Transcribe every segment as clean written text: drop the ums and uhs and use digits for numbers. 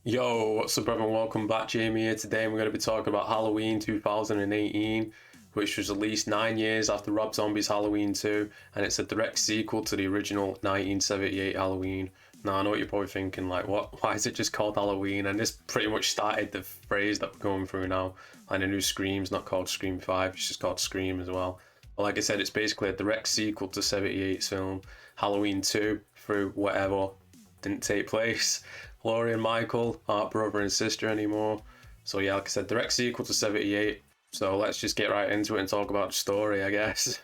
Yo, what's up, everyone? Welcome back. Jamie here today, and we're going to be talking about Halloween 2018, which was released 9 years after Rob Zombie's Halloween 2, and it's a direct sequel to the original 1978 Halloween. Now, I know what you're probably thinking, like, what? Why is it just called Halloween? And this pretty much started the phrase that we're going through now. And the new Scream's not called Scream 5, it's just called Scream as well. But like I said, it's basically a direct sequel to 78's film. Halloween 2, through whatever didn't take place. Laurie and Michael aren't brother and sister anymore. So yeah, like I said, direct sequel to 78. So let's just get right into it and talk about the story, I guess.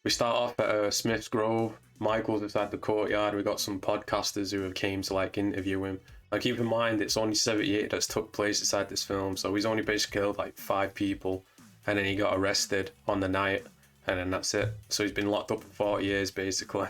We start off at Smith's Grove. Michael's inside the courtyard. We got some podcasters who have came to like interview him. Like, keep in mind, it's only 78 that's took place inside this film, so he's only basically killed like 5 people, and then he got arrested on the night, and then that's it. So he's been locked up for 40 years, basically.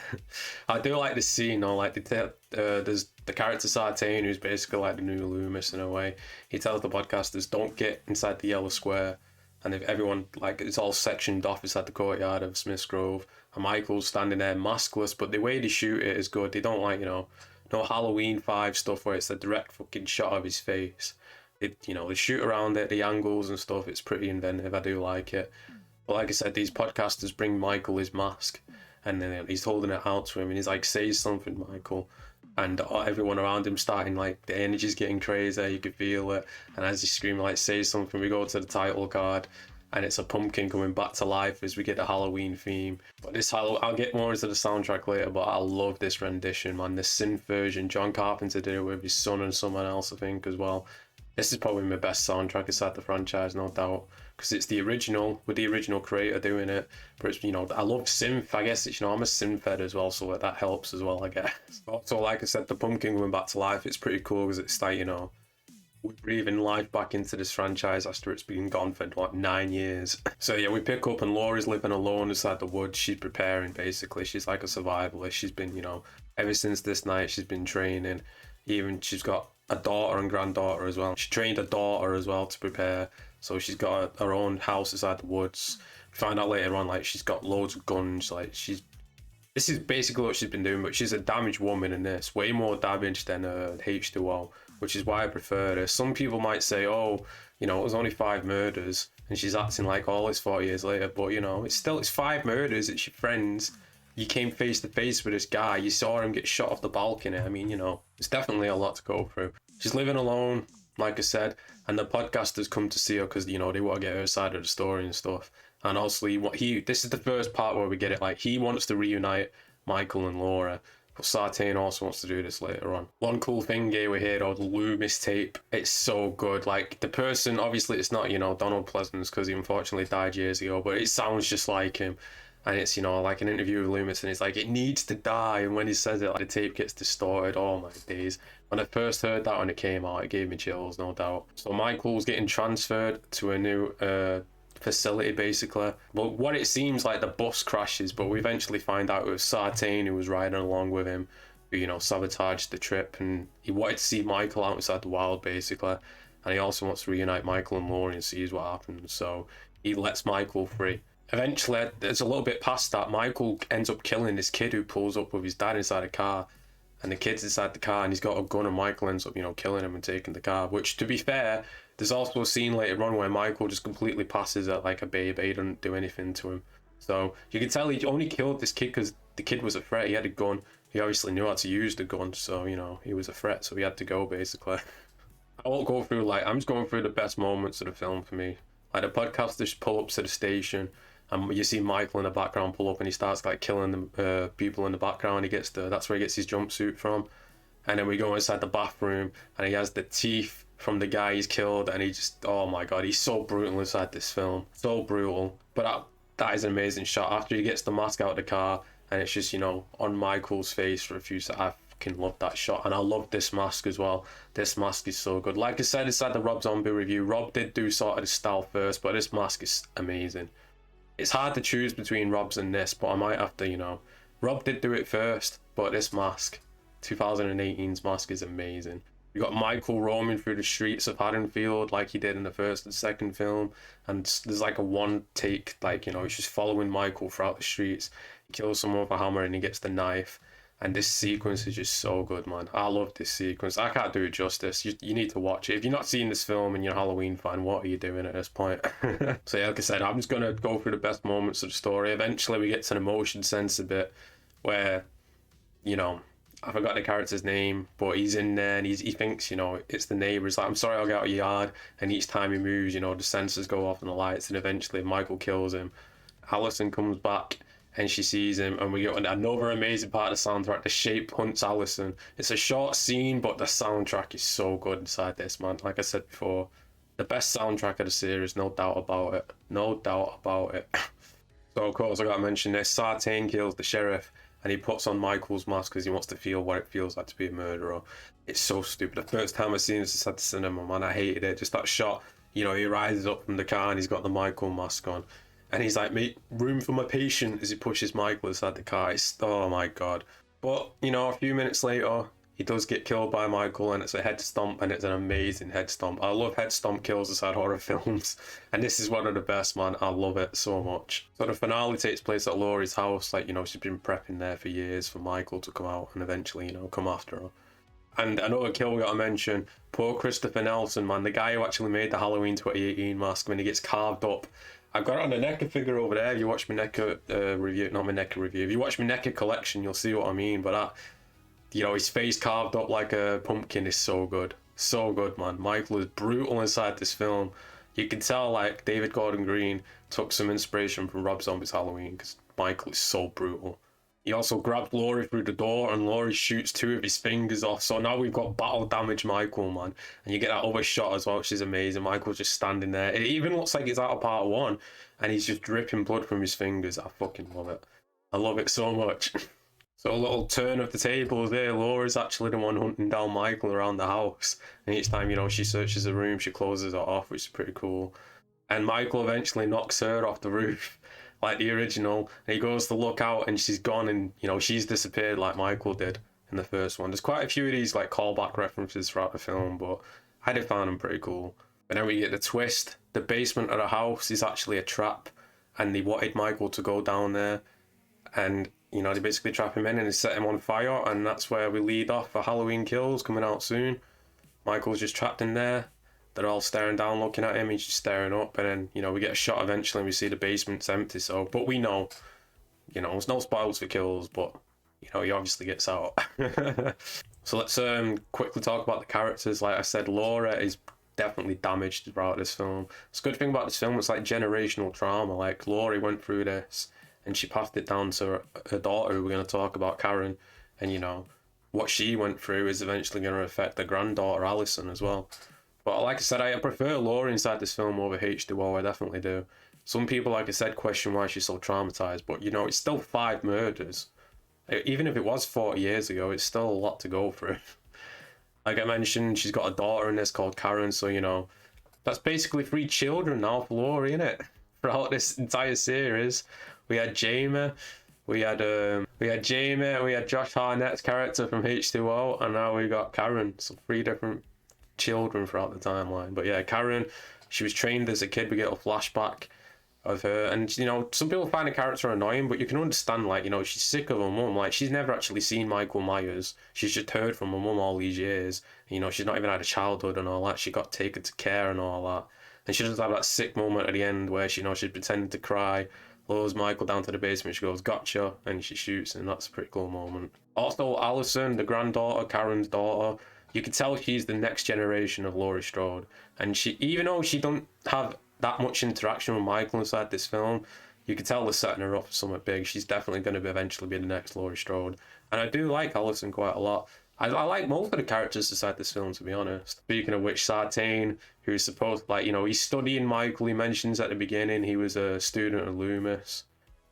I do like this scene, though. Like, there's the character Sartain, who's basically like the new Loomis in a way. He tells the podcasters, don't get inside the yellow square. And if everyone, like, it's all sectioned off inside the courtyard of Smith's Grove. And Michael's standing there maskless, but the way they shoot it is good. They don't, like, no Halloween 5 stuff where it's a direct fucking shot of his face. They shoot around it, the angles and stuff. It's pretty inventive. I do like it. But like I said, these podcasters bring Michael his mask, and then he's holding it out to him, and he's like, say something, Michael. And everyone around him starting, like, the energy's getting crazy, you could feel it. And as he's screaming, like, say something, we go to the title card, and it's a pumpkin coming back to life as we get the Halloween theme. But I'll get more into the soundtrack later, but I love this rendition, man. The synth version, John Carpenter did it with his son and someone else, I think, as well. This is probably my best soundtrack inside the franchise, no doubt, because it's the original, with the original creator doing it. But it's, I love synth. I guess it's, I'm a synth head as well, so that helps as well, I guess. So like I said, the pumpkin going back to life, it's pretty cool because it's like, we're breathing life back into this franchise after it's been gone for like 9 years. So yeah, we pick up and Laurie's living alone inside the woods. She's preparing, basically. She's like a survivalist. She's been, ever since this night, she's been training. Even she's got a daughter and granddaughter as well. She trained a daughter as well to prepare. So she's got her own house inside the woods. We find out later on, like, she's got loads of guns. Like, this is basically what she's been doing, but she's a damaged woman in this. Way more damaged than H2O, which is why I prefer her. Some people might say, oh, it was only 5 murders, and she's acting like all this 40 years later. But, it's 5 murders. It's your friends. You came face to face with this guy. You saw him get shot off the balcony. I mean, it's definitely a lot to go through. She's living alone, like I said, and the podcasters come to see her because, they want to get her side of the story and stuff. And also, this is the first part where we get it. Like, he wants to reunite Michael and Laura, but Sartain also wants to do this later on. One cool thing here we hear, the Loomis tape. It's so good. Like, the person, obviously it's not, Donald Pleasance, because he unfortunately died years ago, but it sounds just like him. And it's, like an interview with Loomis, and it's like, it needs to die. And when he says it, like, the tape gets distorted. Oh my days. When I first heard that when it came out, it gave me chills, no doubt. So Michael's getting transferred to a new facility, basically. But what it seems like, the bus crashes, but we eventually find out it was Sartain who was riding along with him, who, sabotaged the trip. And he wanted to see Michael outside the wild, basically. And he also wants to reunite Michael and Laurie and sees what happens. So he lets Michael free. Eventually, there's a little bit past that, Michael ends up killing this kid who pulls up with his dad inside a car, and the kid's inside the car and he's got a gun, and Michael ends up, killing him and taking the car. Which, to be fair, there's also a scene later on where Michael just completely passes it like a baby. He doesn't do anything to him. So you can tell he only killed this kid because the kid was a threat. He had a gun. He obviously knew how to use the gun, so, he was a threat, so he had to go, basically. I won't go through, I'm just going through the best moments of the film for me. Like, the podcasters pull up to the station, and you see Michael in the background pull up, and he starts like killing the people in the background. That's where he gets his jumpsuit from. And then we go inside the bathroom, and he has the teeth from the guy he's killed, and he just, oh my god, he's so brutal inside this film, so brutal. But that is an amazing shot after he gets the mask out of the car, and it's just, on Michael's face for a few seconds. I fucking love that shot, and I love this mask as well. This mask is so good. Like I said inside the Rob Zombie review, Rob did do sort of the style first, but this mask is amazing. It's hard to choose between Rob's and this, but I might have to, Rob did do it first, but this mask, 2018's mask, is amazing. You got Michael roaming through the streets of Haddonfield like he did in the first and second film, and there's like a one take, like, he's just following Michael throughout the streets. He kills someone with a hammer and he gets the knife, And this sequence is just so good, man. I love this sequence. I can't do it justice. You need to watch it. If you're not seeing this film and you're a Halloween fan, what are you doing at this point? So yeah, like I said, I'm just going to go through the best moments of the story. Eventually we get to an emotion sense a bit where, you know, I forgot the character's name, but he's in there and he thinks, you know, it's the neighbour. He's like, I'm sorry, I'll get out of your yard. And each time he moves, you know, the sensors go off and the lights, and eventually Michael kills him. Allison comes back and she sees him, and we get another amazing part of the soundtrack. The shape hunts Allison. It's a short scene, but the soundtrack is so good inside this, man. Like I said before, the best soundtrack of the series, no doubt about it. No doubt about it. So of course I gotta mention this. Sartain kills the sheriff, and he puts on Michael's mask because he wants to feel what it feels like to be a murderer. It's so stupid. The first time I seen this at the cinema, man, I hated it. Just that shot, you know, he rises up from the car and he's got the Michael mask on. And he's like, make room for my patient, as he pushes Michael inside the car. It's, oh my god. But, you know, a few minutes later, he does get killed by Michael, and it's a head stomp, and it's an amazing head stomp. I love head stomp kills inside horror films, and this is one of the best, man. I love it so much. So the finale takes place at Laurie's house. Like, you know, she's been prepping there for years for Michael to come out and eventually, you know, come after her. And another kill we gotta mention, poor Christopher Nelson, man, the guy who actually made the Halloween 2018 mask, when he gets carved up. I've got it on the NECA figure over there. If you watch my NECA review, not my NECA review, if you watch my NECA collection, you'll see what I mean. But that, you know, his face carved up like a pumpkin is so good. So good, man. Michael is brutal inside this film. You can tell, like, David Gordon Green took some inspiration from Rob Zombie's Halloween, because Michael is so brutal. He also grabs Laurie through the door, and Laurie shoots 2 of his fingers off. So now we've got battle damage Michael, man. And you get that other shot as well, which is amazing. Michael's just standing there. It even looks like it's out of part 1, and he's just dripping blood from his fingers. I fucking love it. I love it so much. So a little turn of the tables there. Laura's actually the one hunting down Michael around the house. And each time, you know, she searches a room, she closes it off, which is pretty cool. And Michael eventually knocks her off the roof, like the original, and he goes to look out and she's gone, and, you know, she's disappeared like Michael did in the first one. There's quite a few of these, like, callback references throughout the film, but I did find them pretty cool. And then we get the twist. The basement of the house is actually a trap, and they wanted Michael to go down there, and, you know, they basically trap him in and they set him on fire, and that's where we lead off for Halloween Kills, coming out soon. Michael's just trapped in there. They're all staring down, looking at him. He's just staring up, and then, you know, we get a shot eventually and we see the basement's empty. So, but we know, you know, there's no spoilers for Kills, but, you know, he obviously gets out. So let's quickly talk about the characters. Like I said, Laura is definitely damaged throughout this film. It's a good thing about this film, it's like generational trauma. Like, Laurie went through this and she passed it down to her daughter, who we're going to talk about, Karen, and, you know, what she went through is eventually going to affect the granddaughter, Allison, as well. But like I said, I prefer Laura inside this film over H2O, I definitely do. Some people, like I said, question why she's so traumatized, but, you know, it's still 5 murders. Even if it was 40 years ago, it's still a lot to go through. Like I mentioned, she's got a daughter in this called Karen, so, you know, that's basically 3 children now for Laura, innit? Throughout this entire series. We had Jamie, we had Josh Hartnett's character from H2O, and now we got Karen. So 3 different children throughout the timeline. But yeah, Karen, she was trained as a kid. We get a flashback of her, and, you know, some people find the character annoying, but you can understand, like, you know, she's sick of her mum. Like, she's never actually seen Michael Myers. She's just heard from her mum all these years. You know, she's not even had a childhood and all that. She got taken to care and all that, and she does have that sick moment at the end where she, you know, she's pretending to cry, lures Michael down to the basement, she goes, "Gotcha," and she shoots, and that's a pretty cool moment. Also, Allison, the granddaughter, Karen's daughter, you can tell she's the next generation of Laurie Strode. And she, even though she don't have that much interaction with Michael inside this film, you can tell they're setting her up for something big. She's definitely going to be eventually be the next Laurie Strode. And I do like Allison quite a lot. I like most of the characters inside this film, to be honest. Speaking of which, Sartain, who's supposed, like, you know, he's studying Michael. He mentions at the beginning he was a student of Loomis.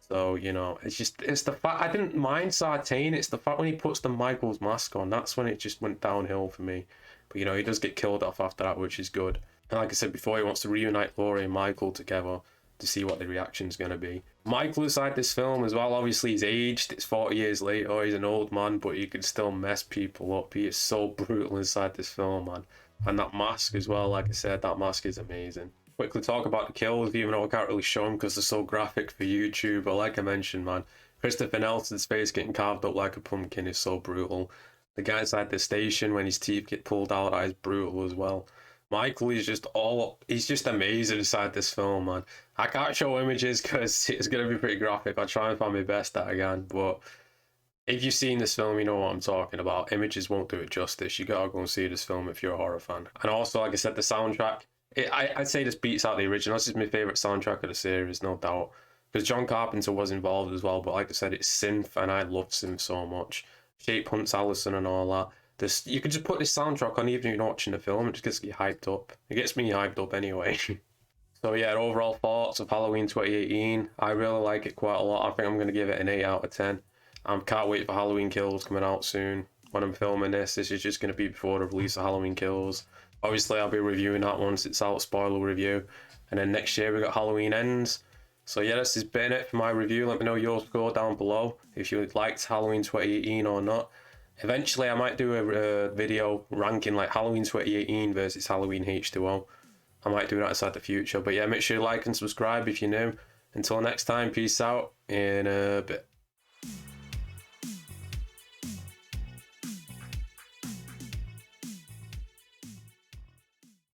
So, you know, it's the fact, I didn't mind Sartain, it's the fact when he puts the Michael's mask on, that's when it just went downhill for me. But, you know, he does get killed off after that, which is good. And like I said before, he wants to reunite Laurie and Michael together to see what the reaction's going to be. Michael inside this film as well, obviously he's aged, it's 40 years later, he's an old man, but he can still mess people up. He is so brutal inside this film, man. And that mask as well, like I said, that mask is amazing. Quickly talk about the kills, even though I can't really show them because they're so graphic for YouTube, but like I mentioned, man, Christopher Nelson's face getting carved up like a pumpkin is so brutal. The guy inside the station when his teeth get pulled out, that is brutal as well. Michael is just he's just amazing inside this film, man. I can't show images because it's going to be pretty graphic. I'll try and find my best that again, but if you've seen this film, you know what I'm talking about. Images won't do it justice. You gotta go and see this film if you're a horror fan. And also, like I said, the soundtrack, I'd say this beats out the original. This is my favourite soundtrack of the series, no doubt. Because John Carpenter was involved as well, but like I said, it's synth, and I love synth so much. Shape Hunts Allison and all that. This, you could just put this soundtrack on even if you're not watching the film, it just gets you hyped up. It gets me hyped up anyway. So yeah, overall thoughts of Halloween 2018. I really like it quite a lot. I think I'm going to give it an 8 out of 10. I can't wait for Halloween Kills coming out soon. When I'm filming this is just going to be before the release of Halloween Kills. Obviously, I'll be reviewing that once it's out, spoiler review. And then next year we got Halloween Ends. So yeah, this has been it for my review. Let me know your score down below if you liked Halloween 2018 or not. Eventually, I might do a video ranking like Halloween 2018 versus Halloween H2O. I might do that inside the future. But yeah, make sure you like and subscribe if you're new. Until next time, peace out in a bit.